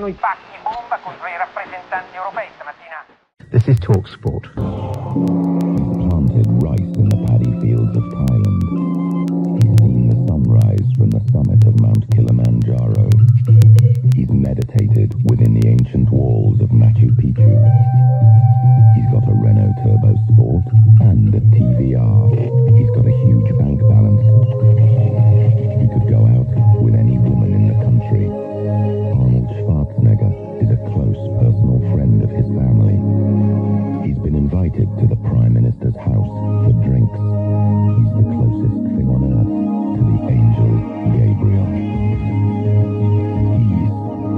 i pacchi bomba contro i rappresentanti europei stamattina. This is TalkSport. Planted rice in the paddy fields of Thailand. He's seen the sunrise from the summit of Mount Kilimanjaro. He's meditated within the ancient walls of Machu Picchu. He's got a Renault Turbo Sport and a TVR. He's got a huge bank balance. He could go out with any woman in the country. Arnold Schwarzenegger is a close personal friend of his family. He's been invited to the Prime Minister's house for drinks. He's the closest thing on earth to the Angel Gabriel. He's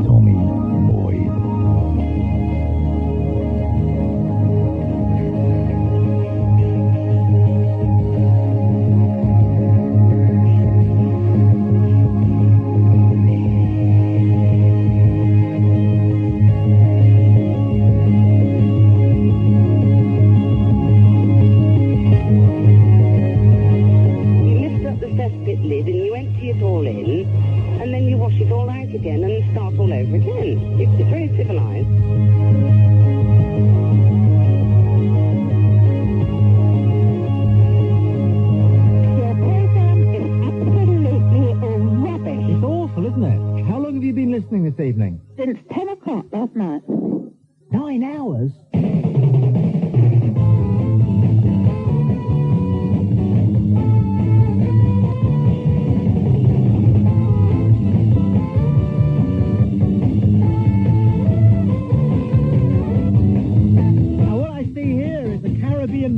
Tommy Boyd. Lid and you empty it all in, and then you wash it all out again and start all over again. It's very civilised. Your programme is absolutely rubbish. It's awful, isn't it? How long have you been listening this evening? Since 10 o'clock last night. 9 hours?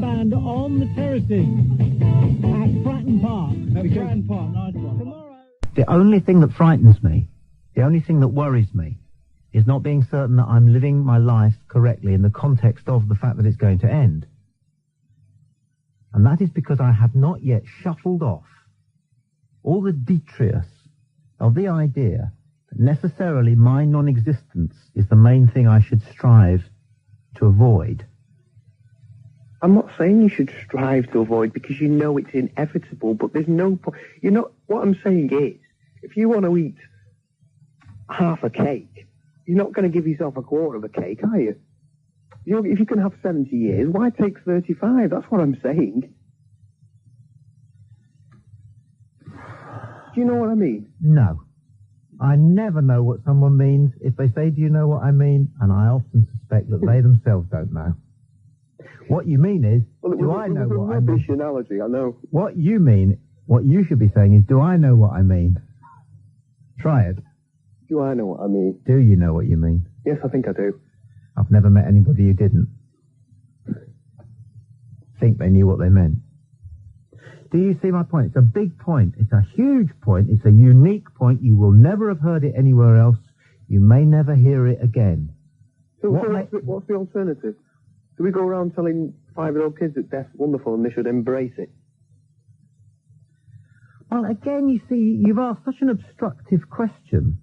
Band on the terraces at Fratton Park. Fratton Park, nice one. Tomorrow. The only thing that frightens me, the only thing that worries me, is not being certain that I'm living my life correctly in the context of the fact that it's going to end. And that is because I have not yet shuffled off all the detritus of the idea that necessarily my non-existence is the main thing I should strive to avoid. I'm not saying you should strive to avoid because you know it's inevitable, but there's no point. You know, what I'm saying is, if you want to eat half a cake, you're not going to give yourself a quarter of a cake, are you? If you can have 70 years, why take 35? That's what I'm saying. Do you know what I mean? No. I never know what someone means if they say, do you know what I mean? And I often suspect that they themselves don't know. What you mean is, do I know what I mean? Rubbish analogy, I know. What you mean, what you should be saying is, do I know what I mean? Try it. Do I know what I mean? Do you know what you mean? Yes, I think I do. I've never met anybody who didn't think they knew what they meant. Do you see my point? It's a big point. It's a huge point. It's a unique point. You will never have heard it anywhere else. You may never hear it again. So what's the alternative? Do we go around telling 5-year-old kids that death's wonderful and they should embrace it? Well, again, you see, you've asked such an obstructive question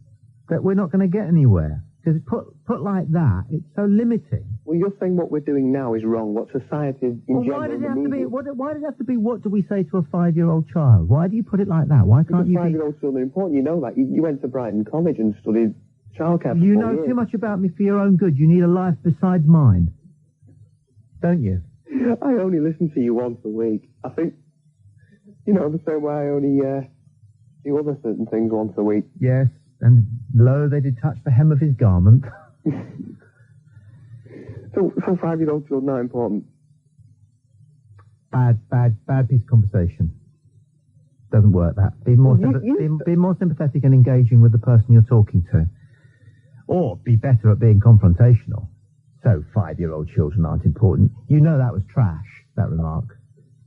that we're not going to get anywhere. Because put like that, it's so limiting. Well, you're saying what we're doing now is wrong. What society in general... Why does it have to be? Why does it have to be? What do we say to a 5-year-old child? Why do you put it like that? Why can't you? 5-year-old children are important. You know that. You went to Brighton College and studied childcare. You know too much about me for your own good. You need a life besides mine, don't you? I only listen to you once a week. I think, you know, the same way I only do other certain things once a week. Yes, and lo, they did touch the hem of his garment. So 5-year-old children are important. Bad piece of conversation. Doesn't work that. Be more sympathetic and engaging with the person you're talking to. Or be better at being confrontational. So 5-year-old children aren't important. You know that was trash, that remark.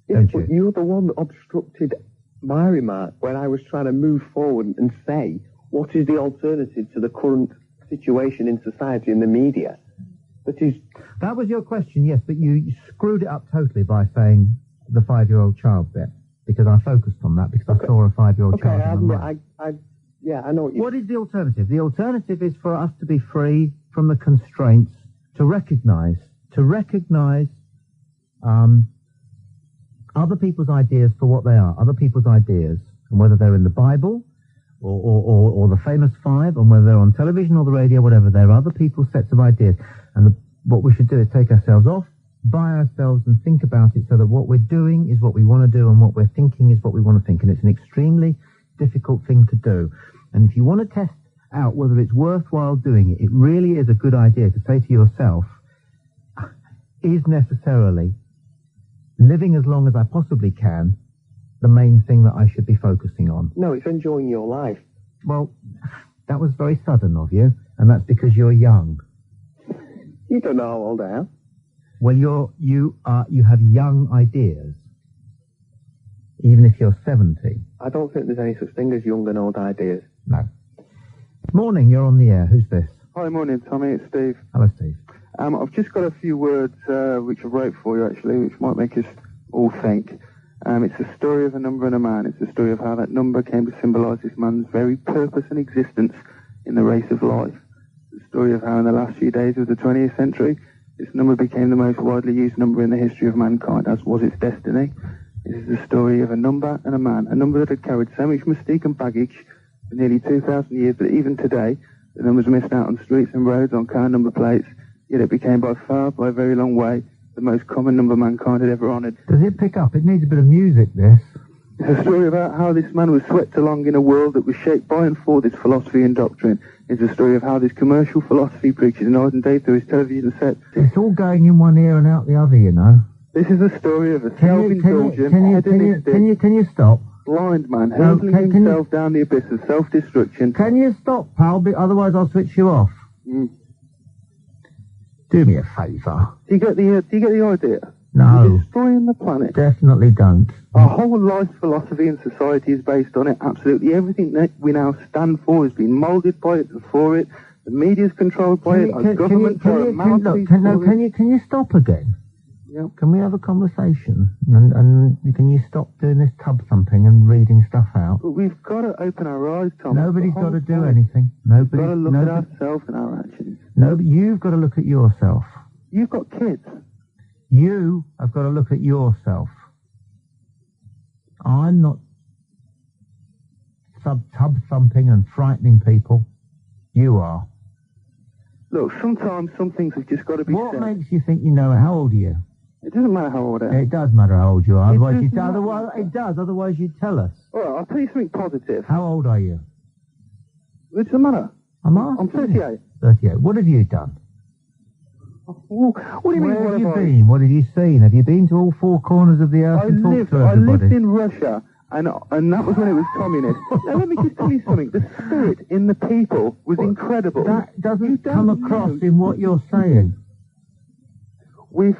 Yes, don't you? But you're the one that obstructed my remark when I was trying to move forward and say, what is the alternative to the current situation in society and the media? That was your question, yes, but you screwed it up totally by saying the 5-year-old child bit, because I focused on that, because I saw a 5-year-old child. I know what is the alternative? The alternative is for us to be free from the constraints, to recognize other people's ideas for what they are, other people's ideas, and whether they're in the Bible, or the famous five, and whether they're on television or the radio, whatever, they're other people's sets of ideas. And what we should do is take ourselves off, by ourselves, and think about it so that what we're doing is what we want to do and what we're thinking is what we want to think. And it's an extremely difficult thing to do. And if you want to test out whether it's worthwhile doing it, it really is a good idea to say to yourself, is necessarily living as long as I possibly can the main thing that I should be focusing on? No, it's enjoying your life. Well, that was very sudden of you, and that's because you're young. You don't know how old I am. Well, you have young ideas, even if you're 70. I don't think there's any such thing as young and old ideas. No. Morning, you're on the air. Who's this? Hi, morning, Tommy. It's Steve. Hello, Steve. I've just got a few words which I wrote for you, actually, which might make us all think. It's the story of a number and a man. It's the story of how that number came to symbolise this man's very purpose and existence in the race of life. The story of how in the last few days of the 20th century, this number became the most widely used number in the history of mankind, as was its destiny. This is the story of a number and a man, a number that had carried so much mystique and baggage for nearly 2,000 years that even today, the numbers missed out on streets and roads, on car number plates, yet it became by a very long way, the most common number mankind had ever honoured. Does it pick up? It needs a bit of music, this. It's a story about how this man was swept along in a world that was shaped by and for this philosophy and doctrine. It's a story of how this commercial philosophy preaches night and day through his television set. It's all going in one ear and out the other, you know. This is a story of a self-indulgent, can you stop? blind man hurtling himself down the abyss of self-destruction. Can you stop, pal? Otherwise I'll switch you off. Do me a favour. Do you get the idea? No. You're destroying the planet. Definitely don't. Our whole life philosophy and society is based on it. Absolutely everything that we now stand for has been moulded by it and for it. The media's controlled by it. Our governments are a mouthpiece for it. Can you stop again? Yep. Can we have a conversation? And can you stop doing this tub thumping and reading stuff out? But we've got to open our eyes, Tom. Nobody's got to do anything. anything. We've got to look at ourselves and our actions. No, you've got to look at yourself. You've got kids. You have got to look at yourself. I'm not tub thumping and frightening people. You are. Look, sometimes some things have just got to be What said. makes you think you know it? How old are you? It doesn't matter how old I am. It does matter how old you are. Otherwise, It does Otherwise, you'd tell us. All right, I'll tell you something positive. How old are you? It doesn't matter. I'm 38. 38. What have you done? What do you mean? Where have you been? What have you seen? Have you been to all four corners of the earth and talked to I everybody? lived in Russia, and that was when it was communist. Now, let me just tell you something. The spirit in the people was incredible. That doesn't come across in what you're saying. We've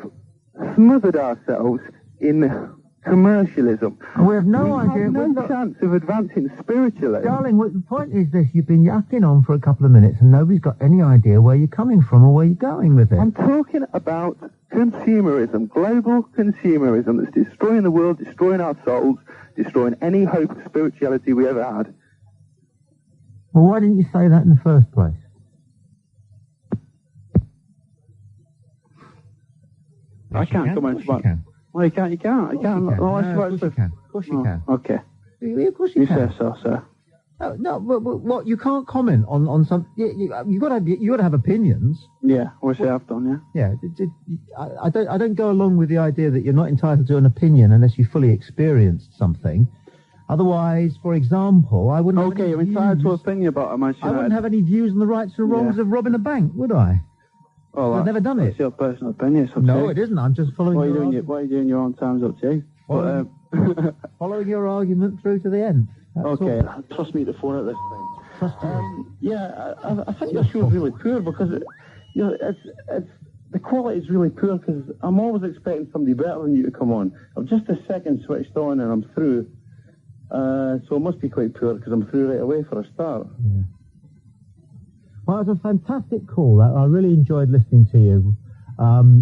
smothered ourselves in commercialism. And we have no idea. We have no chance of advancing spiritually. Darling, the point is this. You've been yakking on for a couple of minutes and nobody's got any idea where you're coming from or where you're going with it. I'm talking about consumerism, global consumerism that's destroying the world, destroying our souls, destroying any hope of spirituality we ever had. Well, why didn't you say that in the first place? I can't comment about it. Well, you can't. Of course you can. Of course you can. Okay. Of course you can. Say so, sir. No, but what? You can't comment on some. You got to have opinions. Yeah, which I have done. Yeah. Yeah. I don't go along with the idea that you're not entitled to an opinion unless you fully experienced something. Otherwise, for example, I wouldn't. Okay, you're entitled to an opinion about a Manchester United. I wouldn't have any views on the rights or wrongs of robbing a bank, would I? Well, I've never done it. It's your personal opinion. It's up to No, you. it isn't. I'm just following. What are you doing your own time's up to you. Following your argument through to the end. That's okay. All. Trust me to phone at this time. Trust you. Yeah, I think your show's really poor because it's the quality is really poor because I'm always expecting somebody better than you to come on. I've just a second switched on and I'm through. So it must be quite poor because I'm through right away for a start. Yeah. Well, it was a fantastic call. I really enjoyed listening to you.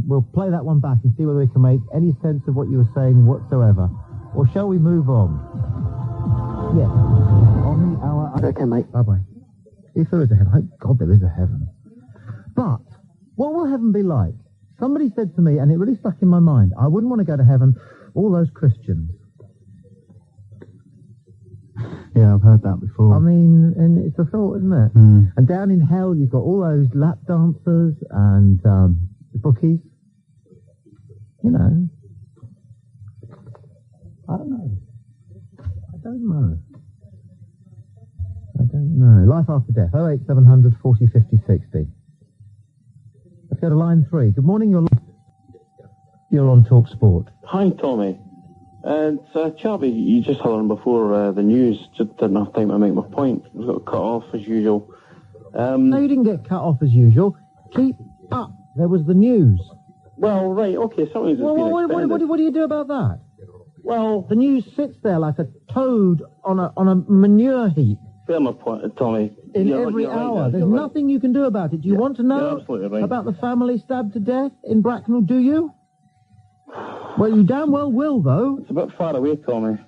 We'll play that one back and see whether we can make any sense of what you were saying whatsoever. Or shall we move on? Yes. On the hour. Okay, mate. Bye-bye. If there is a heaven. Thank God there is a heaven. But what will heaven be like? Somebody said to me, and it really stuck in my mind, I wouldn't want to go to heaven, all those Christians. Yeah, I've heard that before. I mean, and it's a thought, isn't it? Mm. And down in hell, you've got all those lap dancers and the bookies. You know. I don't know. Life after death. 08700 40 50 60. Let's go to line 3. Good morning. You're on TalkSport. Hi, Tommy. It's Charlie. You just had on before the news. Just didn't have time to make my point. I got cut off as usual. No, you didn't get cut off as usual. Keep up. There was the news. Well, right, okay, something's been expanded. What do you do about that? Well, the news sits there like a toad on a manure heap. Fair my point, Tommy. In every hour. Right, There's nothing you can do about it. Do you want to know right. about the family stabbed to death in Bracknell? Do you? Well, you damn well will, though. It's a bit far away, Tommy.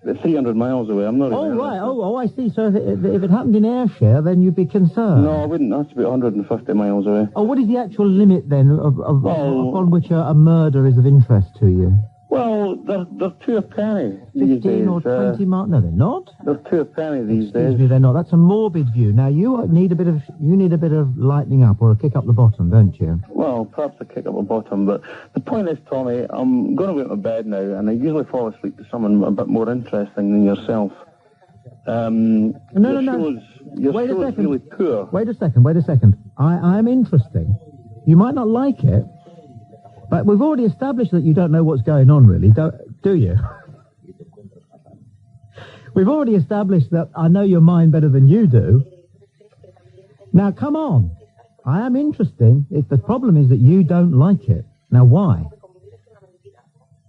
It's 300 miles away. I'm not. Oh, right. Oh, I see. So if it happened in Ayrshire, then you'd be concerned. No, I wouldn't. That's about 150 miles away. Oh, what is the actual limit, then, upon which a murder is of interest to you? Well, they're 2 a penny these days. 15 or 20 miles? No, they're not. They're 2 a penny these days. Excuse me, they're not. That's a morbid view. Now, you need a bit of lightening up or a kick up the bottom, don't you? Well, perhaps a kick up the bottom, but the point is, Tommy, I'm going to go to bed now, and I usually fall asleep to someone a bit more interesting than yourself. No. Your show's really poor. Wait a second. I am interesting. You might not like it, but we've already established that you don't know what's going on, really, do you? We've already established that I know your mind better than you do. Now, come on. I am interesting. The problem is that you don't like it. Now, why?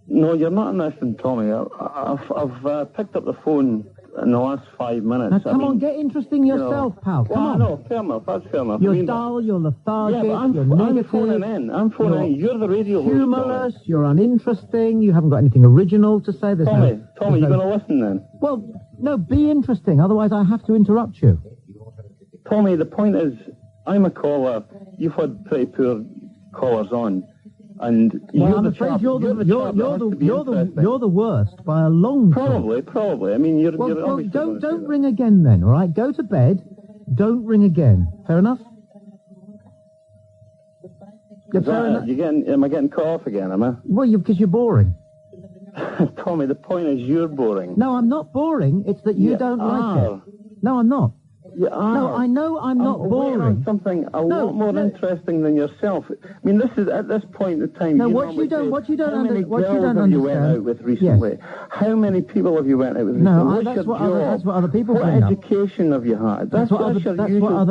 No, you're not interested, Tommy. I've picked up the phone in the last 5 minutes. Now, come on, get interesting yourself, pal. Come on. No, fair enough. That's fair enough. You're dull, you're lethargic, you're negative. I'm phoning in. You're the radio host. Humorless, you're uninteresting, you haven't got anything original to say. Tommy, you're going to listen then? Well, no, be interesting, otherwise I have to interrupt you. Tommy, the point is, I'm a caller. You've had pretty poor callers on. And I'm afraid you're the worst by a long shot. Probably. I mean, you're don't ring again then, all right? Go to bed. Don't ring again. Fair enough? Am I getting cut off again, am I? Well, because you're boring. Tommy, the point is you're boring. No, I'm not boring. It's that you don't like it. No, I'm not. No, I know I'm not boring. On something a lot more interesting than yourself. I mean, this is at this point in time. No, what you don't understand. How many girls have you went out with recently? Yes. How many people have you went out with recently? No, that's what other people bring up. What education have you had? That's what other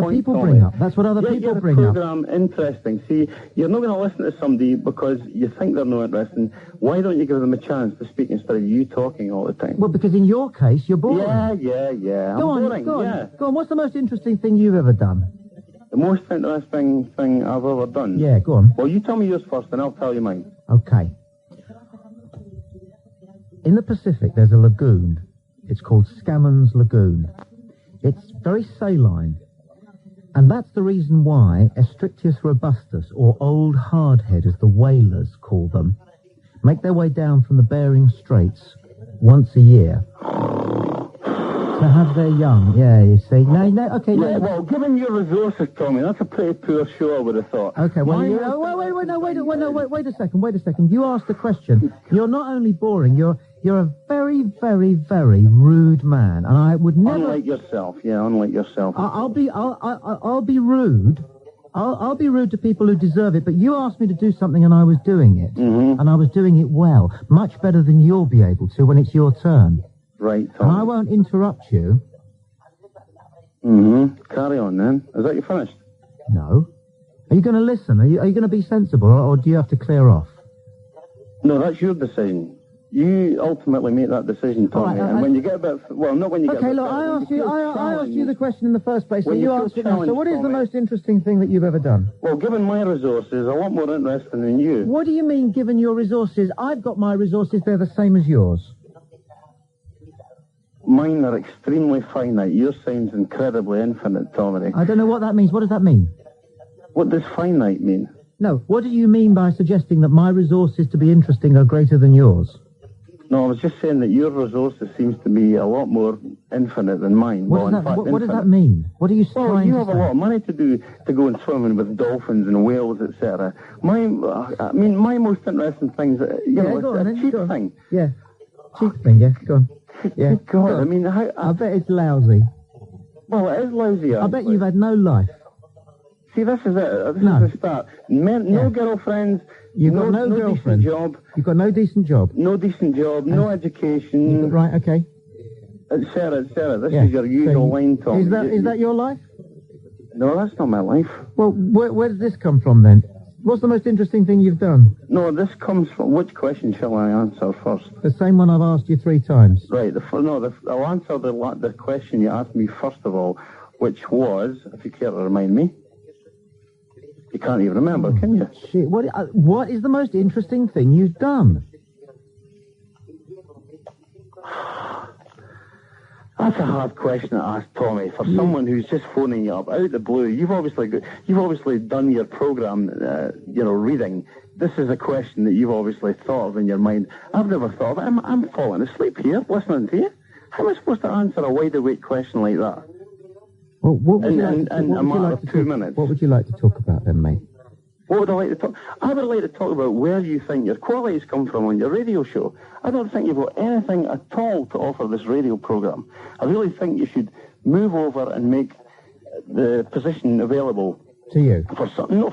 people bring up. That's what other people bring up. Get your program interesting. See, you're not going to listen to somebody because you think they're not interesting. Why don't you give them a chance to speak instead of you talking all the time? Well, because in your case, you're boring. Yeah. Go on. What's the most interesting thing you've ever done? The most interesting thing I've ever done? Yeah, go on. Well, you tell me yours first, and I'll tell you mine. Okay. In the Pacific, there's a lagoon. It's called Scammons Lagoon. It's very saline. And that's the reason why Estrictius robustus, or Old Hardhead, as the whalers call them, make their way down from the Bering Straits once a year. To have their young, you see. Okay. Yeah, well, given your resources, Tommy, that's a pretty poor show, I would have thought. Okay, well, wait a second. You asked the question. You're not only boring, you're a very, very, very rude man, and I would never... Unlike yourself. I'll be rude. I'll be rude to people who deserve it, but you asked me to do something and I was doing it. Mm-hmm. And I was doing it well. Much better than you'll be able to when it's your turn. Right, Tom. And I won't interrupt you. Mm-hmm. Carry on, then. Is that you finished? No. Are you going to listen? Are you going to be sensible, or do you have to clear off? No, that's your decision. You ultimately make that decision, Tommy. Right, and when you get a bit... Well, not when you get a bit... Okay, look, I asked you the question in the first place, so you answered it now. So what is the most interesting thing that you've ever done? Well, given my resources, a lot more interesting than you. What do you mean, given your resources? I've got my resources, they're the same as yours. Mine are extremely finite. Yours sounds incredibly infinite, Tommy. I don't know what that means. What does that mean? What does finite mean? No, what do you mean by suggesting that my resources to be interesting are greater than yours? No, I was just saying that your resources seems to be a lot more infinite than mine. What does that mean? What are you trying to say? You have a lot of money to go and swimming with dolphins and whales, etc. My most interesting things, it's a cheap thing. Yeah, cheap thing. Yeah, go on. Yeah, God, go on. I mean, I bet it's lousy. Well, it is lousy. I bet you've had no life. See, this is it. This is the start. No girlfriends. You've got no girlfriend. Decent job. You've got no decent job. No decent job. No education. Right. Okay. Sarah, this is your usual line, Tom. Is that your life? No, that's not my life. Well, where does this come from then? What's the most interesting thing you've done? No, this comes from... Which question shall I answer first? The same one I've asked you 3 times. Right. I'll answer the question you asked me first of all, which was, if you care to remind me. You can't even remember, can you? Shit. What is the most interesting thing you've done? That's a hard question to ask, Tommy. For someone who's just phoning you up out of the blue, you've obviously done your program, reading. This is a question that you've obviously thought of in your mind. I've never thought of it. I'm falling asleep here, listening to you. How am I supposed to answer a wide-awake question like that? Well, what would you like to talk about then, mate? What would I like to talk? I would like to talk about where you think your qualities come from on your radio show. I don't think you've got anything at all to offer this radio program. I really think you should move over and make the position available to you for something. No.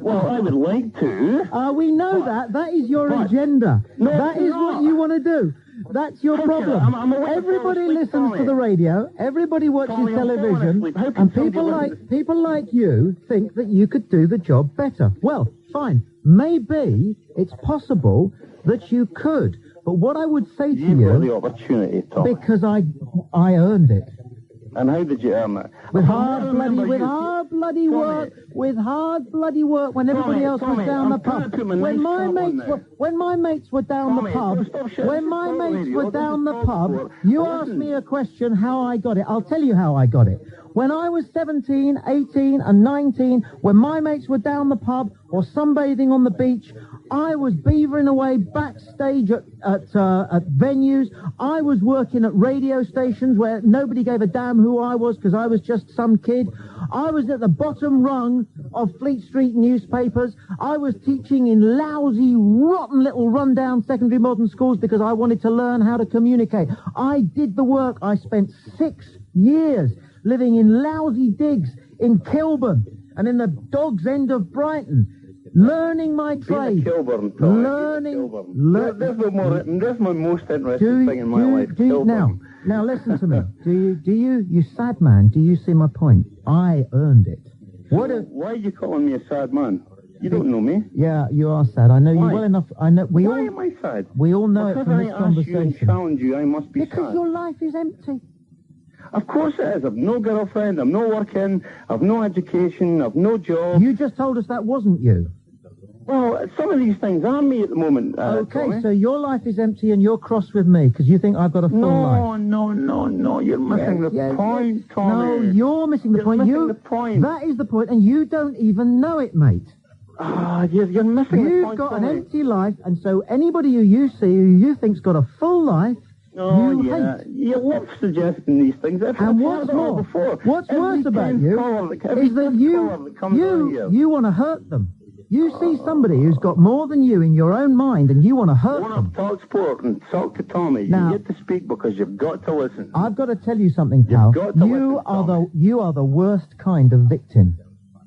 Well, I would like to. We know that. That is your agenda. No, that is what you want to do. That's your problem. Everybody listens to the radio. Everybody watches television, and people like you think that you could do the job better. Well, fine. Maybe it's possible that you could. But what I would say to you, you've got the opportunity, Tom. Because I earned it. And how did you earn it? With hard bloody work, when everybody else was down the pub. When my mates were down the pub, you asked me a question how I got it. I'll tell you how I got it. When I was 17, 18 and 19, when my mates were down the pub or sunbathing on the beach, I was beavering away backstage at venues. I was working at radio stations where nobody gave a damn who I was because I was just some kid. I was at the bottom rung of Fleet Street newspapers. I was teaching in lousy, rotten little rundown secondary modern schools because I wanted to learn how to communicate. I did the work. I spent 6 years living in lousy digs in Kilburn and in the Dog's End of Brighton. Learning my trade. There's my most interesting thing in my life. Now listen to me. You sad man, do you see my point? I earned it. Why are you calling me a sad man? You don't know me. Yeah, you are sad. I know you well enough. I know. Why am I sad? We all know it from this conversation. Because I ask you and challenge you, I must be sad. Because your life is empty. Of course it is. I've no girlfriend, I'm no working, I've no education, I've no job. You just told us that wasn't you. Well, some of these things are me at the moment. Okay, Tommy. so your life is empty and you're cross with me because you think I've got a full life. No, you're missing the point, Tommy. No, you're missing the point. The point. That is the point, and you don't even know it, mate. You're missing the point, You've got Tommy. an empty life, and so anybody who you see who you think's got a full life, you hate. You love suggesting these things. And what's more, what's worse about you is that you want to hurt them. You see somebody who's got more than you in your own mind, and you want to hurt them. TalkSport and talk to Tommy. Now, you get to speak because you've got to listen. I've got to tell you something, pal. You are the worst kind of victim.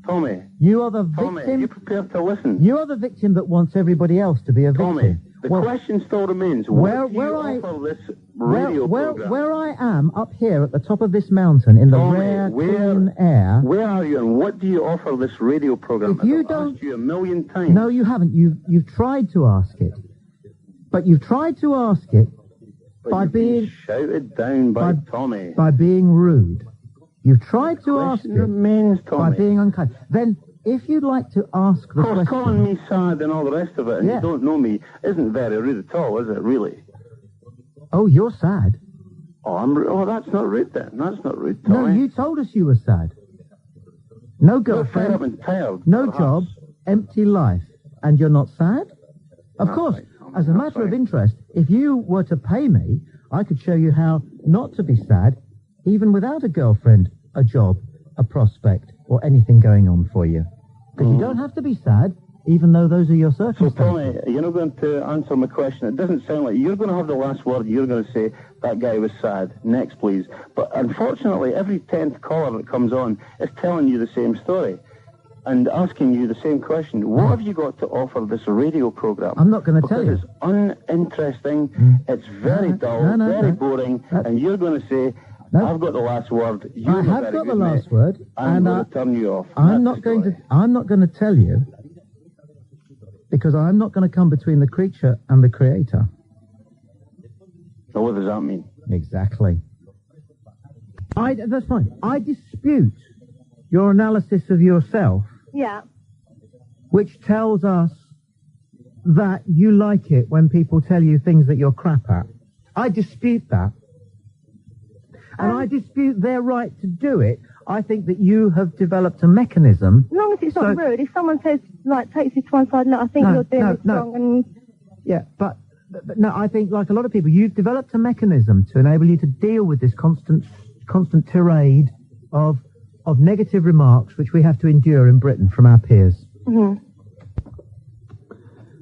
Tommy. You are the victim. Tommy, are you prepared to listen? You are the victim that wants everybody else to be a victim. Tommy, the question still remains. Where I am up here at the top of this mountain in the rare, clean air. Where are you and what do you offer this radio program? I've asked you 1,000,000 times. No, you haven't. You've tried to ask it. But you've tried to ask it by being shouted down by Tommy. By being rude. You've tried to ask it remains, Tommy. by being unkind. Then, if you'd like to ask the question... calling me sad and all the rest of it, and you don't know me, isn't very rude at all, is it, really? Oh, you're sad. Oh, that's not rude then. That's not rude, Tommy. No, you told us you were sad. No girlfriend. Fed up and tired, no job, empty life. And you're not sad? Of course. Right, as a matter of interest, if you were to pay me, I could show you how not to be sad, even without a girlfriend, a job, a prospect, or anything going on for you. Because you don't have to be sad, even though those are your circumstances. So, Tommy, you're not going to answer my question. It doesn't sound like you're going to have the last word. You're going to say, that guy was sad. Next, please. But unfortunately, every 10th caller that comes on is telling you the same story and asking you the same question. What have you got to offer this radio program? I'm not going to tell you. Because it's uninteresting, it's very dull, very boring, and you're going to say, I've got the last word. I have got the last word. I'm going to turn you off. I'm not going to tell you, because I'm not going to come between the creature and the creator. So what does that mean? Exactly. That's fine. I dispute your analysis of yourself. Yeah. Which tells us that you like it when people tell you things that you're crap at. I dispute that. And I dispute their right to do it. I think that you have developed a mechanism. As long as it's not rude. If someone says, takes you to one side, I think you're doing it wrong. And yeah, but no, I think, like a lot of people, you've developed a mechanism to enable you to deal with this constant tirade of negative remarks which we have to endure in Britain from our peers. Mm-hmm.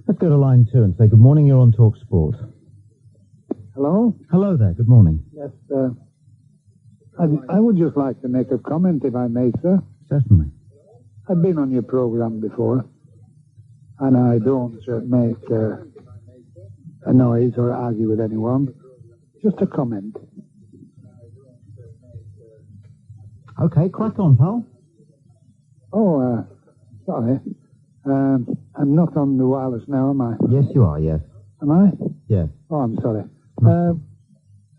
Let's go to line 2 and say, good morning, you're on TalkSport. Hello? Hello there, good morning. Yes, I would just like to make a comment, if I may, sir. Certainly. I've been on your program before, and I don't make a noise or argue with anyone. Just a comment. Okay, crack on, pal. Oh, sorry. I'm not on the wireless now, am I? Yes, you are, yes. Am I? Yes. Oh, I'm sorry.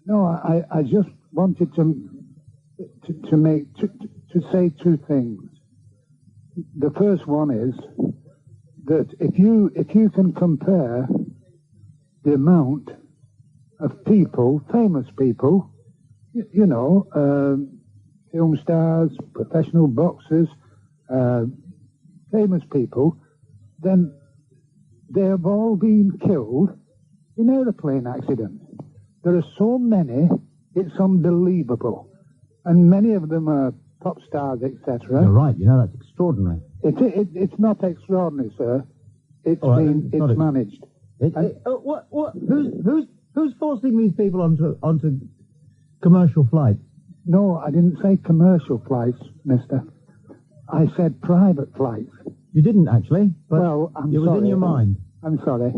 No, I just wanted to say two things. The first one is that if you can compare the amount of people, famous people, you know, film stars, professional boxers, famous people, then they have all been killed in aeroplane accidents. There are so many, it's unbelievable. And many of them are pop stars, etc. You're right, you know, that's extraordinary. It's not extraordinary, sir. It's managed. Who's forcing these people onto commercial flights? No, I didn't say commercial flights, mister. I said private flights. You didn't actually, but well, I'm it was sorry. in your mind. I'm sorry.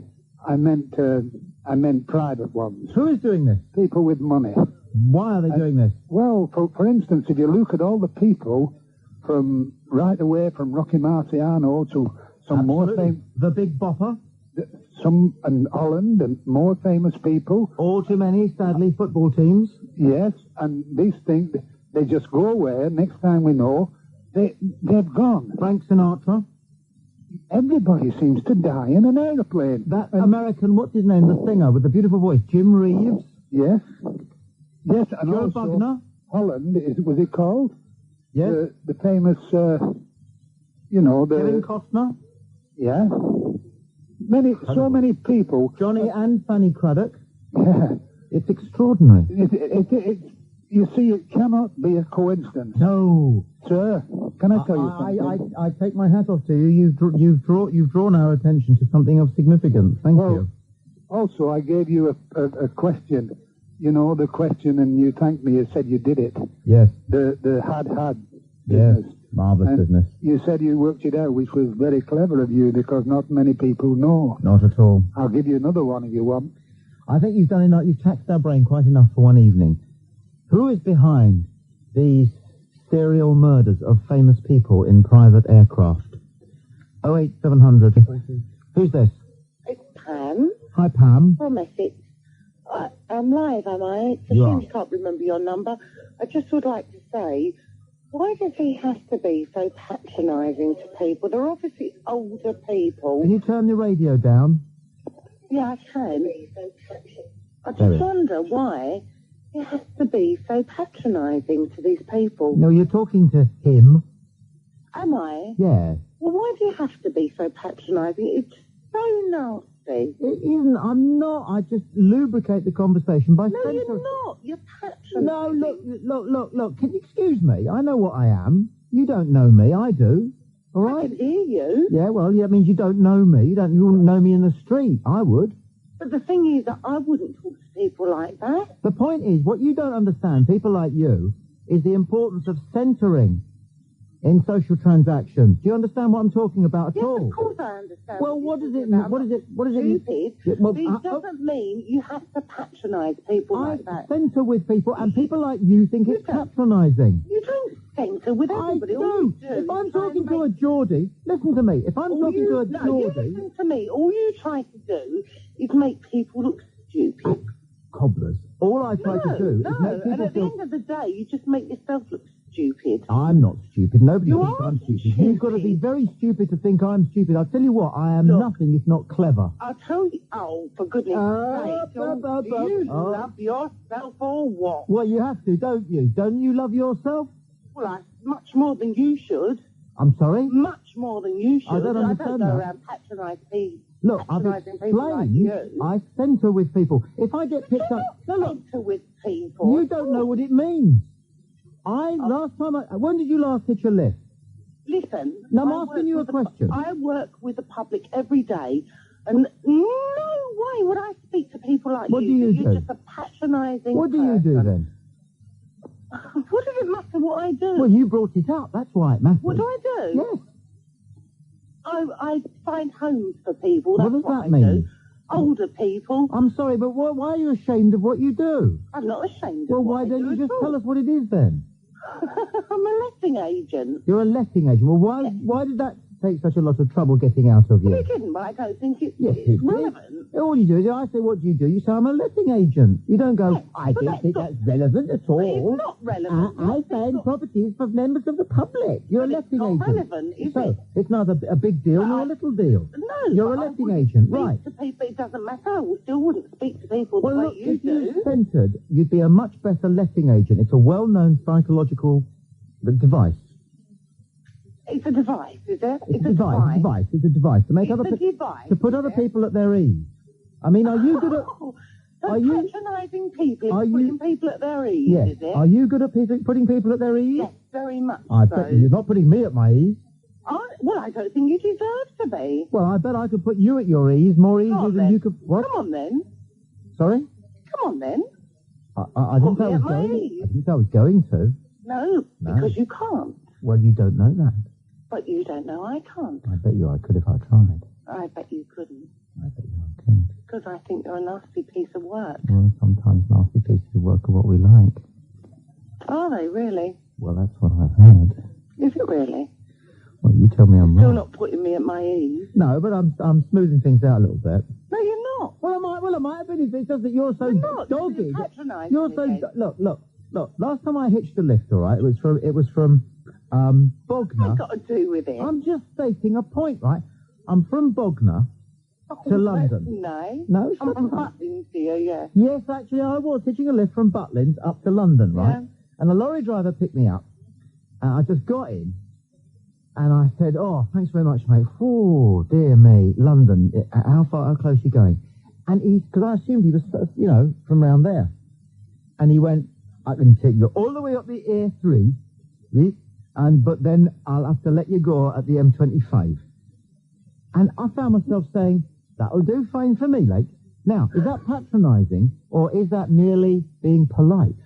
I meant private ones. Who is doing this? People with money. Why are they doing this? Well, for instance, if you look at all the people from right away from Rocky Marciano to some more famous... The Big Bopper? Some in Holland and more famous people. All too many, sadly, football teams. Yes, and these things, they just go away. Next time we know, they've gone. Frank Sinatra? Everybody seems to die in an aeroplane. That American, what's his name, the singer with the beautiful voice, Jim Reeves? Yes. Yes, and Joe also Bugner? Holland, was it called? Yes. The famous, Kevin Costner? Yeah. So many people. Johnny and Fanny Craddock. Yeah. It's extraordinary. You see, it cannot be a coincidence. No. Sir, can I tell you something? I take my hat off to you. You've drawn our attention to something of significance. Thank you. Also, I gave you a question. You know, the question, and you thanked me. You said you did it. Yes. The had Yes. business. Marvellous business. You said you worked it out, which was very clever of you, because not many people know. Not at all. I'll give you another one if you want. I think you've done enough. You've taxed our brain quite enough for one evening. Who is behind these serial murders of famous people in private aircraft? 08700. Who's this? It's Pam. Hi, Pam. From Essex. I'm live, am I? It's a shame you can't remember your number. I just would like to say, why does he have to be so patronising to people? They're obviously older people. Can you turn the radio down? Yeah, I can. I just wonder why he has to be so patronising to these people. No, you're talking to him. Am I? Yeah. Well, why do you have to be so patronising? It's so nasty. It isn't. I'm not. I just lubricate the conversation by... No, you're not. You're patronising. No, look. Can you excuse me? I know what I am. You don't know me. I do. All right? I can hear you. Yeah, well, that means you don't know me. You wouldn't know me in the street. I would. But the thing is that I wouldn't talk to people like that. The point is, what you don't understand, people like you, is the importance of centering in social transactions. Do you understand what I'm talking about at all? Yes, of course I understand. Well, what does it mean? What does it mean? Stupid. It doesn't mean you have to patronise people like that. I centre with people, and people like you think it's patronising. You don't centre with everybody. I do. If I'm talking to a Geordie, listen to me. If I'm talking to a Geordie... No, you listen to me. All you try to do is make people look stupid. Cobblers. All I try to do is make people and at the end of the day, you just make yourself look stupid. I'm not stupid. Nobody You thinks are I'm stupid. You've got to be very stupid to think I'm stupid. I'll tell you what, I am nothing if not clever. I'll tell you... Oh, for goodness sake. Do you love yourself or what? Well, you have to, don't you? Don't you love yourself? Well, much more than you should. I'm sorry? Much more than you should. I don't understand I don't go around patronising people. Look, I've explained. I centre with people. If I get picked up... Centre with people. You don't know what it means. When did you last hitch a lift? Listen. Now, I'm asking you a question. I work with the public every day, and no way would I speak to people like you. What do you do? You're just a patronising What do you do then? What does it matter what I do? Well, you brought it up. That's why it matters. What do I do? Yes. I find homes for people. That's what does that I mean? Do. Older people. I'm sorry, but why are you ashamed of what you do? I'm not ashamed well, of what why I don't do you just at all. tell us what it is then? I'm a letting agent. You're a letting agent. Well, why did that take such a lot of trouble getting out of you? Well, it didn't, but I don't think it's relevant. All you do is, I say, what do? You say, I'm a letting agent. You don't go, I don't think that's relevant at all. It's not relevant. I find properties for members of the public. You're a letting agent. It's not relevant, is it? It's neither a big deal nor a little deal. No. You're a letting agent, right. To people, it doesn't matter. I still wouldn't speak to people the way you do. If you centred, you'd be a much better letting agent. It's a well-known psychological device. It's a device, is it? It's a device. It's a device to make to put other people at their ease. I mean, are you good at... patronising people is putting people at their ease, yes. is it? Are you good at putting people at their ease? Yes, very much I so. bet you're not putting me at my ease. Well, I don't think you deserve to be. Well, I bet I could put you at your ease more easily than you could... What? Come on, then. Sorry? Come on, then. I didn't say I was going. I didn't say I was going to. No, because you can't. Well, you don't know that. But you don't know I can't. I bet you I could if I tried. I bet you couldn't. I bet you I couldn't. Because I think you're a nasty piece of work. Well, sometimes nasty pieces of work are what we like. Are they, really? Well, that's what I've heard. Is it really? Well, you tell me I'm You're wrong. not putting me at my ease. No, but I'm smoothing things out a little bit. No, you're not. Well, I might have been if it's just that you're so dogged. You're so... Look. Last time I hitched a lift, all right, it was from Bognor. What's got to do with it? I'm just stating a point, right? I'm from Bognor to London. No, I'm from Butlins here, yeah. Yes, actually, I was hitching a lift from Butlins up to London, right? Yeah. And a lorry driver picked me up, and I just got in, and I said, "Oh, thanks very much, mate." Oh, dear me, London. How close are you going? And because I assumed he was, from round there, and he went, "I can take you all the way up the A3, but then I'll have to let you go at the M25." And I found myself saying, "That'll do fine for me, like." Now, is that patronising, or is that merely being polite?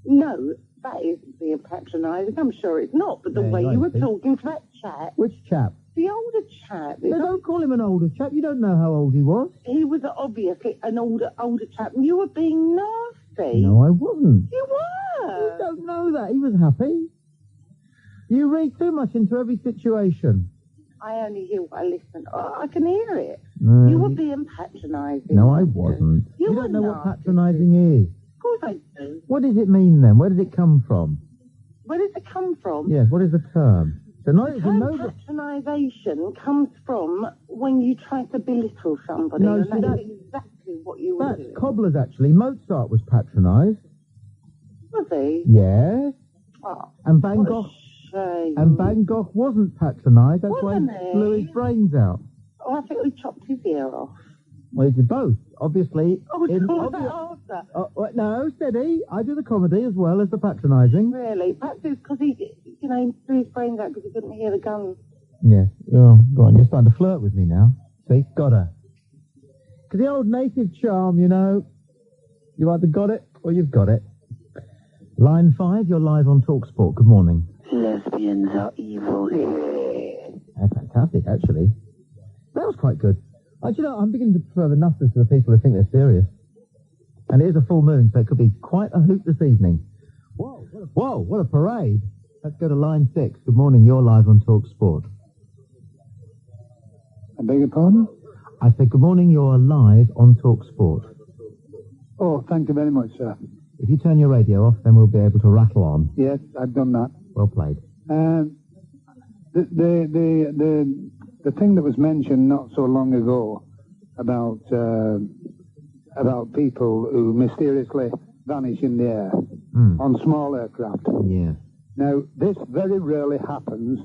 No, that isn't being patronising. I'm sure it's not, but the way you were talking to that chap... Which chap? The older chap. No, don't call him an older chap. You don't know how old he was. He was obviously an older chap, and you were being nasty. No, I wasn't. You were. You don't know that. He was happy. You read too much into every situation. I only hear what I listen. Oh, I can hear it. No, you were being patronising. No, I wasn't. You don't know what patronising is. Of course I do. What does it mean then? Where does it come from? Where does it come from? Yes, what is the term? So the term patronisation comes from when you try to belittle somebody. No, and see, that's exactly what you were doing. That's cobblers, actually. Mozart was patronised. Was he? Yes. Oh, and Van Gogh... And Van Gogh wasn't patronised. That's why he blew his brains out. Oh, I think we chopped his ear off. Well, he did both, obviously. Oh, No, steady. I do the comedy as well as the patronising. Really? Perhaps it's because he threw his brains out because he couldn't hear the guns. Yeah. Oh, go on. You're starting to flirt with me now. See? Got her. Because the old native charm, you know, you've either got it or you've got it. Line 5, you're live on TalkSport. Good morning. Lesbians are evil. That's fantastic, actually. That was quite good. Do you know, I'm beginning to prefer the nutters to the people who think they're serious. And it is a full moon, so it could be quite a hoot this evening. Whoa, what a parade. Let's go to line 6. Good morning, you're live on TalkSport. I beg your pardon? I said, good morning, you're live on TalkSport. Oh, thank you very much, sir. If you turn your radio off, then we'll be able to rattle on. Yes, I've done that. Well played. The thing that was mentioned not so long ago about people who mysteriously vanish in the air on small aircraft. Yeah. Now, this very rarely happens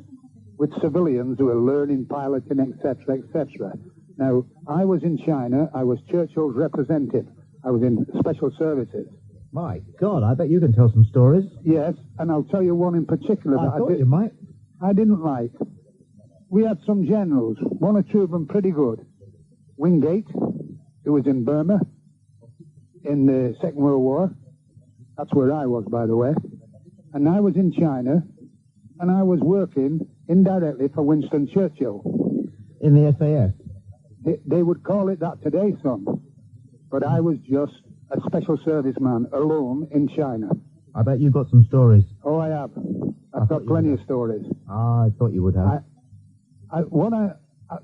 with civilians who are learning piloting, etc., etc. Now, I was in China. I was Churchill's representative. I was in special services. My God, I bet you can tell some stories. Yes, and I'll tell you one in particular I thought you might. I didn't like. We had some generals, one or two of them pretty good. Wingate, who was in Burma in the Second World War. That's where I was, by the way. And I was in China, and I was working indirectly for Winston Churchill. In the SAS? They would call it that today, son. But I was just a special serviceman alone in China. I bet you've got some stories. Oh, I have. I've got plenty of stories. I thought you would have.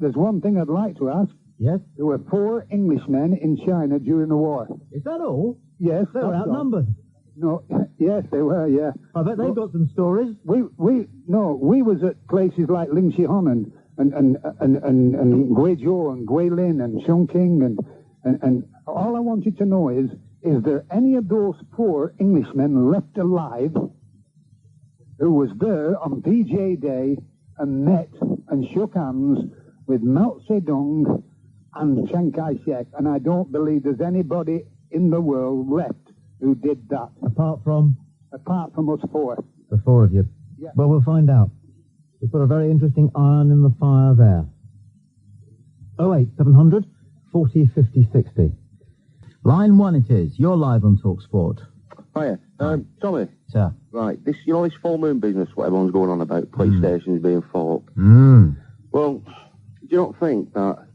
There's one thing I'd like to ask. Yes? There were 4 Englishmen in China during the war. Is that all? Yes. They were outnumbered. No, yes, they were, yeah. I bet they've got some stories. We was at places like Lingsihon and Guizhou and Guilin and Chongqing and all I want you to know is there any of those 4 Englishmen left alive who was there on PJ Day and met and shook hands with Mao Zedong and Chiang Kai-shek, and I don't believe there's anybody in the world left who did that. Apart from us 4. The 4 of you. Yeah. Well, we'll find out. We've got a very interesting iron in the fire there. 08700 40 50 60. Line 1 it is. You're live on TalkSport. Hiya. Tommy. Sir. Right, this full moon business, what everyone's going on about, police stations being full up. Well, do you not think that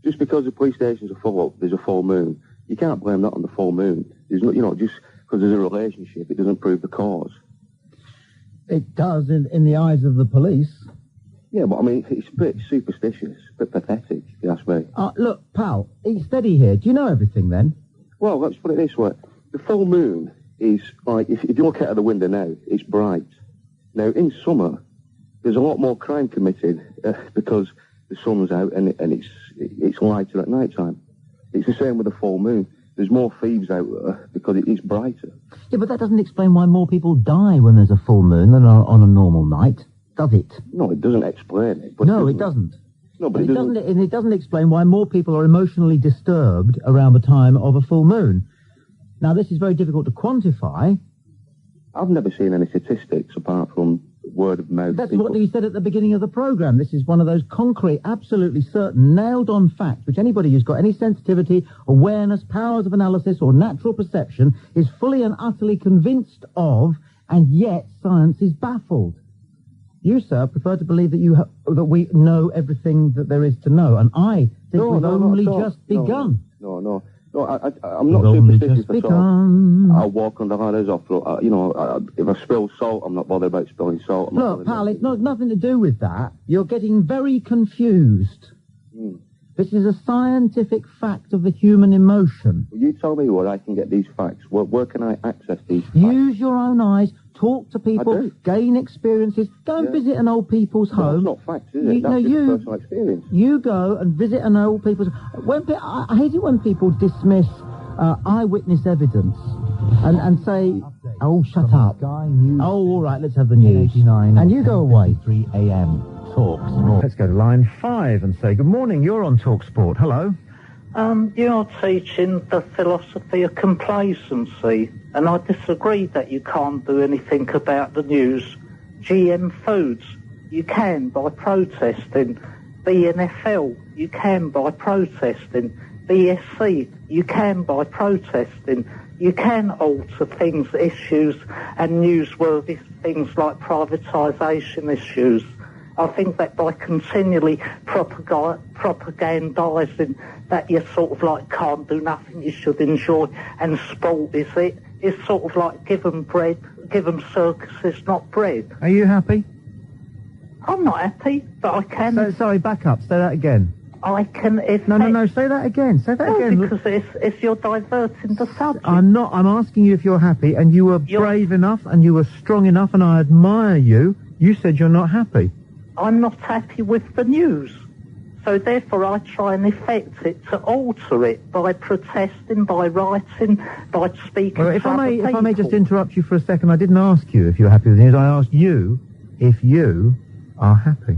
just because the police stations are full up, there's a full moon, you can't blame that on the full moon. There's no, just because there's a relationship, it doesn't prove the cause. It does in the eyes of the police. Yeah, but I mean, it's a bit superstitious, a bit pathetic, if you ask me. Look, pal, he's steady here. Do you know everything then? Well, let's put it this way. The full moon is like, if you look out of the window now, it's bright. Now, in summer, there's a lot more crime committed because the sun's out and it's lighter at night time. It's the same with the full moon. There's more thieves out there because it is brighter. Yeah, but that doesn't explain why more people die when there's a full moon than on a normal night, does it? No, it doesn't explain it. But no, it doesn't. No, but it doesn't explain why more people are emotionally disturbed around the time of a full moon. Now, this is very difficult to quantify. I've never seen any statistics apart from word of mouth. That's what you said at the beginning of the programme. This is one of those concrete, absolutely certain, nailed-on facts which anybody who's got any sensitivity, awareness, powers of analysis or natural perception is fully and utterly convinced of, and yet science is baffled. You, sir, prefer to believe that that we know everything that there is to know, and I think we've only just begun. No, I'm not superstitious at all. I'll walk on the ladders. If I spill salt, I'm not bothered about spilling salt. Look, pal, it's nothing to do with that. You're getting very confused. This is a scientific fact of the human emotion. Well, you tell me where I can get these facts. Where can I access these facts? Use your own eyes. Talk to people. Gain experiences. Go and visit an old people's home. That's not facts, is it? That's just personal experience. You go and visit an old people's... I hate it when people dismiss eyewitness evidence and say, oh, shut up. Oh, all right, let's have the news. And you go away. 3 a.m. TalkSport. Let's go to line 5 and say good morning. You're on TalkSport. Hello. You're teaching the philosophy of complacency, and I disagree that you can't do anything about the news. GM Foods, you can by protesting. BNFL, you can by protesting. BSC, you can by protesting. You can alter things, issues, and newsworthy things like privatisation issues. I think that by continually propagandising that you sort of like can't do nothing, you should enjoy, and sport is it. It's sort of like give them bread, give them circuses, not bread. Are you happy? I'm not happy, but I can... Sorry, back up. Say that again. I can... No, say that again. Say that again. Because it's you're diverting the subject. I'm not. I'm asking you if you're happy, and you were brave enough, and you were strong enough, and I admire you. You said you're not happy. I'm not happy with the news. So therefore I try and affect it to alter it by protesting, by writing, by speaking Well, if to other people. I may just interrupt you for a second, I didn't ask you if you're happy with the news. I asked you if you are happy.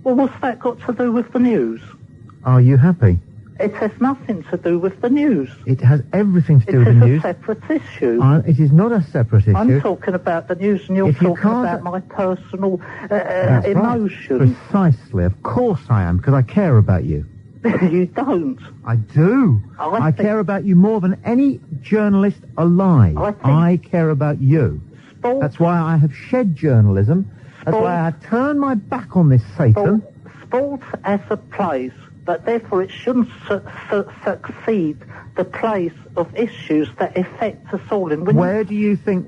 Well, what's that got to do with the news? Are you happy? It has nothing to do with the news. It has everything to do with the It news. is a separate issue. It is not a separate issue. I'm talking about the news, and you're talking about my personal emotions. Right. Precisely. Of course I am, because I care about you. You don't. I do. I care about you more than any journalist alive. I care about you. That's why I have shed journalism. That's why I have turned my back on this Satan. Sports as a place, but therefore it shouldn't succeed the place of issues that affect us all. And where do you think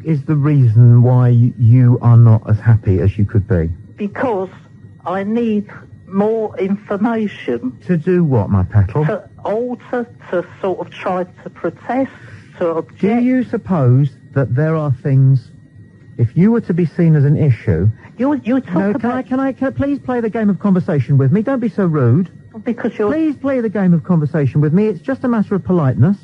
is the reason why you are not as happy as you could be? Because I need more information. To do what, my petal? To alter, to sort of try to protest, to object. Do you suppose that there are things, if you were to be seen as an issue... You talk about... Can I please play the game of conversation with me? Don't be so rude. Because you're... Please play the game of conversation with me. It's just a matter of politeness.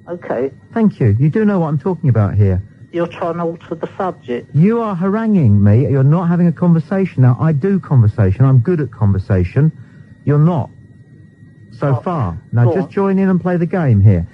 Okay. Thank you. You do know what I'm talking about here. You're trying to alter the subject. You are haranguing me. You're not having a conversation. Now, I do conversation. I'm good at conversation. You're not. So far. Now, just join in and play the game here.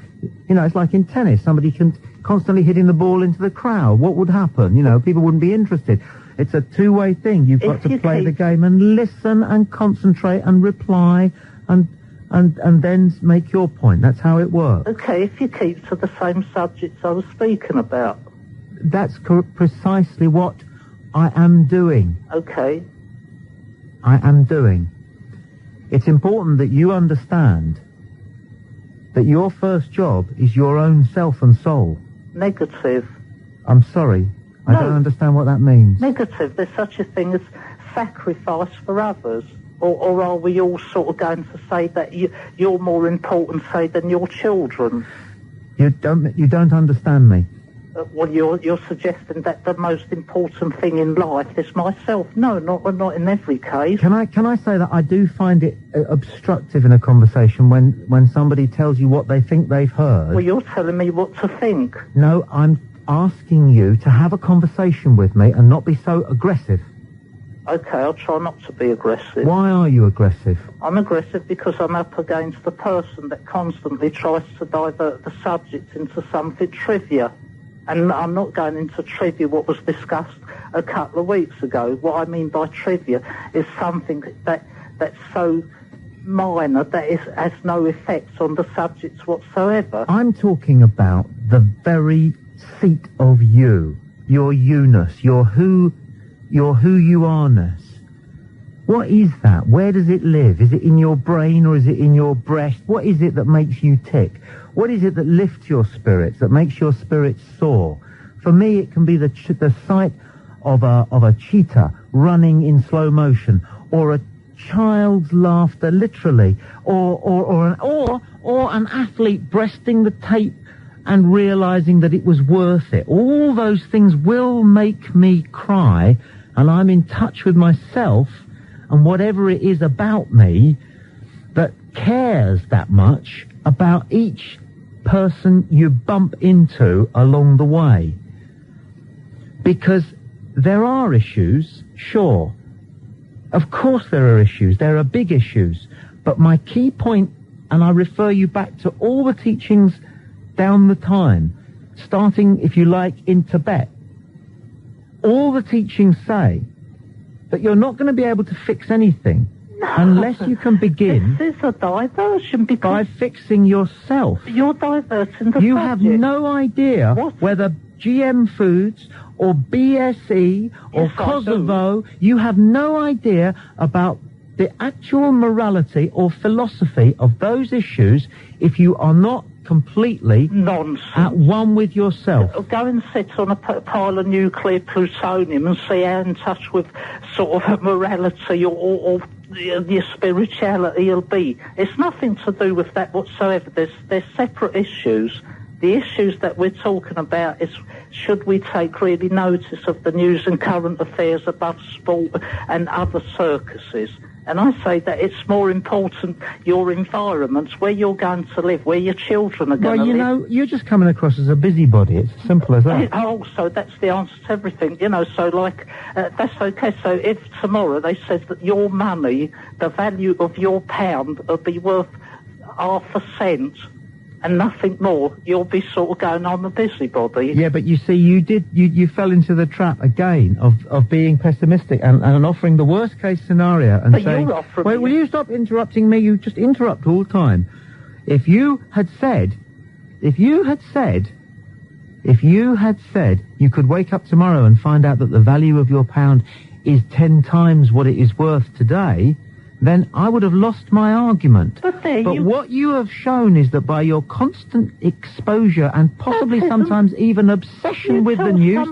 You know, it's like in tennis. Somebody can constantly hitting the ball into the crowd. What would happen? You know, people wouldn't be interested. It's a two-way thing. You've got to play the game and listen and concentrate and reply and then make your point. That's how it works. Okay, if you keep to the same subjects I was speaking about. That's precisely what I am doing. Okay. I am doing. It's important that you understand that your first job is your own self and soul. Negative. I'm sorry. I don't understand what that means. Negative. There's such a thing as sacrifice for others. Or are we all sort of going to say that you're more important, say, than your children? You don't understand me. Well, you're suggesting that the most important thing in life is myself. No, not in every case. Can I say that I do find it obstructive in a conversation when somebody tells you what they think they've heard? Well, you're telling me what to think. No, I'm asking you to have a conversation with me and not be so aggressive. Okay, I'll try not to be aggressive. Why are you aggressive? I'm aggressive because I'm up against the person that constantly tries to divert the subject into something trivia. And I'm not going into trivia what was discussed a couple of weeks ago. What I mean by trivia is something that's so minor that has no effect on the subjects whatsoever. I'm talking about the very seat of you, your you-ness, your who you are-ness. What is that? Where does it live? Is it in your brain or is it in your breast? What is it that makes you tick? What is it that lifts your spirits, that makes your spirits soar? For me, it can be the sight of a cheetah running in slow motion, or a child's laughter, literally, or an athlete breasting the tape and realizing that it was worth it. All those things will make me cry, and I'm in touch with myself and whatever it is about me that cares that much about each person you bump into along the way. Because there are issues, sure, Of course there are issues. There are big issues. But my key point, and I refer you back to all the teachings down the time, starting, if you like, in Tibet, all the teachings say that you're not going to be able to fix anything unless you can begin This is a diversion by fixing yourself. You're diverting the You subject. have no idea whether GM foods or BSE or Yes, I Kosovo, you have no idea about the actual morality or philosophy of those issues if you are not completely at one with yourself. Go and sit on a pile of nuclear plutonium and see how in touch with sort of morality or your spirituality you'll be. It's nothing to do with that whatsoever. There's separate issues. The issues that we're talking about is, should we take really notice of the news and current affairs above sport and other circuses? And I say that it's more important your environments, where you're going to live, where your children are going to live. Well, you know, you're just coming across as a busybody. It's as simple as that. Also, that's the answer to everything, you know, so like, that's okay. So if tomorrow they said that your money, the value of your pound will be worth ½ cent and nothing more, you'll be sort of going, I'm a busybody. Yeah, but you see, you fell into the trap again of being pessimistic and offering the worst case scenario and But saying, you're offering wait, will you stop interrupting me? You just interrupt all the time. If you had said you could wake up tomorrow and find out that the value of your pound is 10 times what it is worth today, then I would have lost my argument. But what you have shown is that by your constant exposure and possibly sometimes even obsession with the news,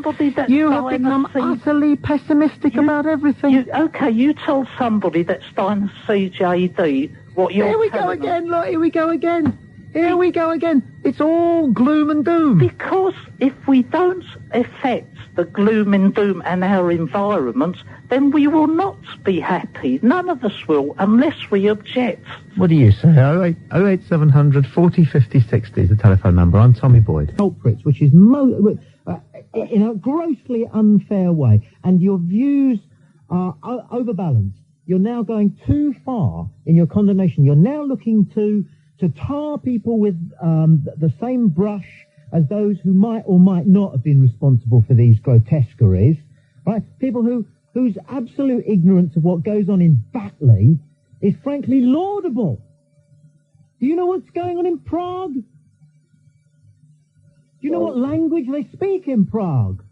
you have become utterly pessimistic about everything. You told somebody that's dying of CJD what you're Here we go again, look, here we go again. Here we go again. It's all gloom and doom. Because if we don't affect the gloom and doom and our environment, then we will not be happy. None of us will, unless we object. What do you say? 08700 40 50 60 is the telephone number. I'm Tommy Boyd. Culprits, which is in a grossly unfair way, and your views are overbalanced. You're now going too far in your condemnation. You're now looking to tar people with the same brush as those who might or might not have been responsible for these grotesqueries, right? People whose absolute ignorance of what goes on in Batley is frankly laudable. Do you know what's going on in Prague? Do you know what language they speak in Prague?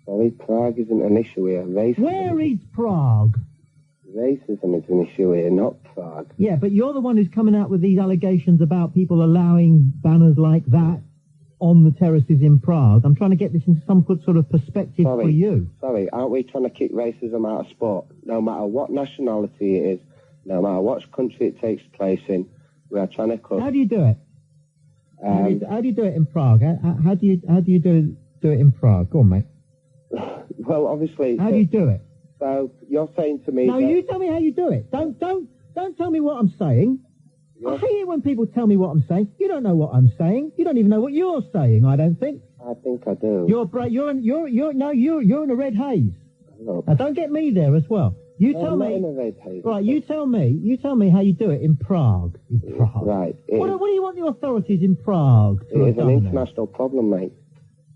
Sorry, Prague isn't an issue here. Where is Prague? Racism is an issue here, not Prague. Yeah, but you're the one who's coming out with these allegations about people allowing banners like that on the terraces in Prague. I'm trying to get this into some sort of perspective for you. Sorry, aren't we trying to kick racism out of sport? No matter what nationality it is, no matter what country it takes place in, we are trying to cut... How do you do it? How do you do it in Prague? How do you do it in Prague? Go on, mate. Well, obviously... How do you do it? So, you're saying to me... No, you tell me how you do it. Don't tell me what I'm saying. I hate it when people tell me what I'm saying. You don't know what I'm saying. You don't even know what you're saying, I don't think. I think I do. You're in a red haze. Now, don't get me there as well. You tell me. I'm not in a red haze. Right, you tell me how you do it in Prague. Right. What do you want the authorities in Prague to It have is an done international problem, mate.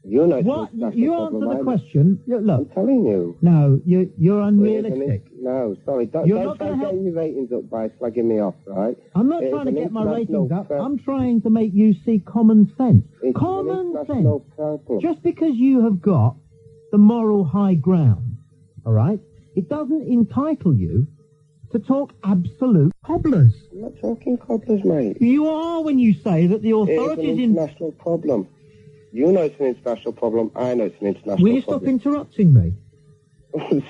You know it's what? an international You problem. answer the question. Look, I'm telling you. No, you're unrealistic. No, sorry. Don't try to get your ratings up by slagging me off, right? I'm not trying to get my ratings up. I'm trying to make you see common sense. Common sense. Problem. Just because you have got the moral high ground, all right, it doesn't entitle you to talk absolute cobblers. I'm not talking cobblers, mate. You are when you say that the authorities... It's an international problem. You know it's an international problem. I know it's an international problem. Will you stop interrupting me?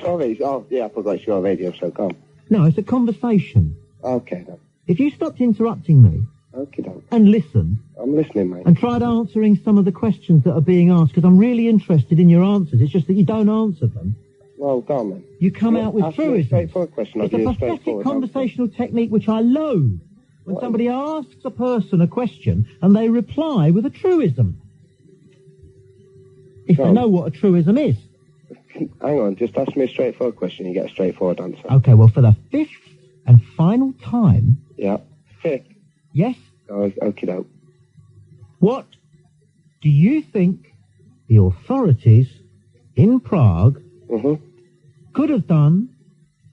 Sorry. Oh, yeah, I forgot it's your radio show. Come. No, it's a conversation. Okay, then. If you stopped interrupting me... Okay, then. And listen... I'm listening, mate. And tried answering some of the questions that are being asked, because I'm really interested in your answers. It's just that you don't answer them. Well, go on, then. You come out with truisms. Straightforward question. It's a pathetic conversational technique which I loathe. When somebody asks a person a question and they reply with a truism. If they know what a truism is. Hang on, just ask me a straightforward question, you get a straightforward answer. Okay, well, for the 5th and final time... Yeah. 5th? Yes? Oh, okie doke. What do you think the authorities in Prague could have done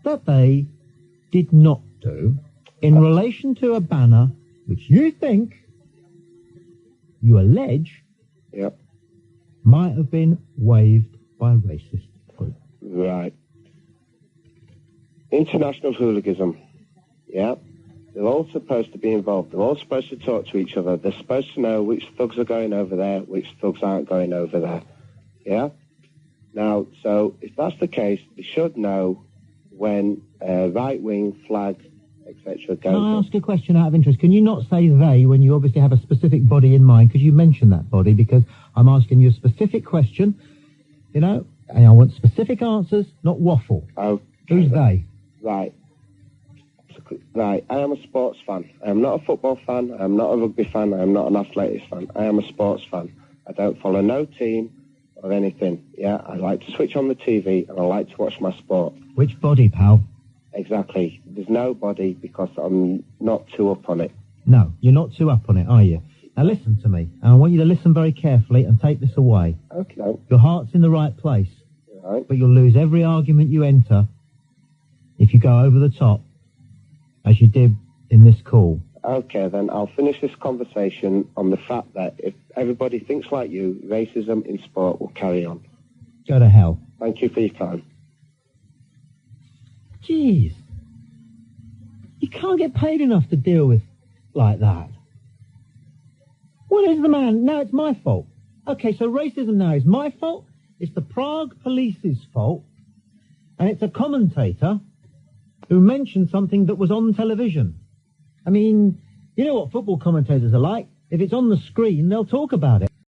that they did not do in relation to a banner which you think, you allege, might have been waved by a racist group? Right. International hooliganism. Yeah. They're all supposed to be involved. They're all supposed to talk to each other. They're supposed to know which thugs are going over there, which thugs aren't going over there. Yeah? Now, so if that's the case, they should know when right-wing flag, etc. goes. Can I ask a question out of interest? Can you not say they when you obviously have a specific body in mind? Because you mentioned that body, because I'm asking you a specific question, you know, and I want specific answers, not waffle. Oh. Who's they? Right. Right, I am a sports fan. I am not a football fan. I am not a rugby fan. I am not an athletics fan. I am a sports fan. I don't follow no team or anything. Yeah, I like to switch on the TV and I like to watch my sport. Which body, pal? Exactly. There's no body because I'm not too up on it. No, you're not too up on it, are you? Now listen to me, and I want you to listen very carefully and take this away. Okay. Your heart's in the right place, right, but you'll lose every argument you enter if you go over the top, as you did in this call. Okay, then I'll finish this conversation on the fact that if everybody thinks like you, racism in sport will carry on. Go to hell. Thank you for your time. Jeez. You can't get paid enough to deal with like that. What is the man? Now it's my fault. Okay, so racism now is my fault, it's the Prague police's fault, and it's a commentator who mentioned something that was on television. I mean, you know what football commentators are like? If it's on the screen, they'll talk about it.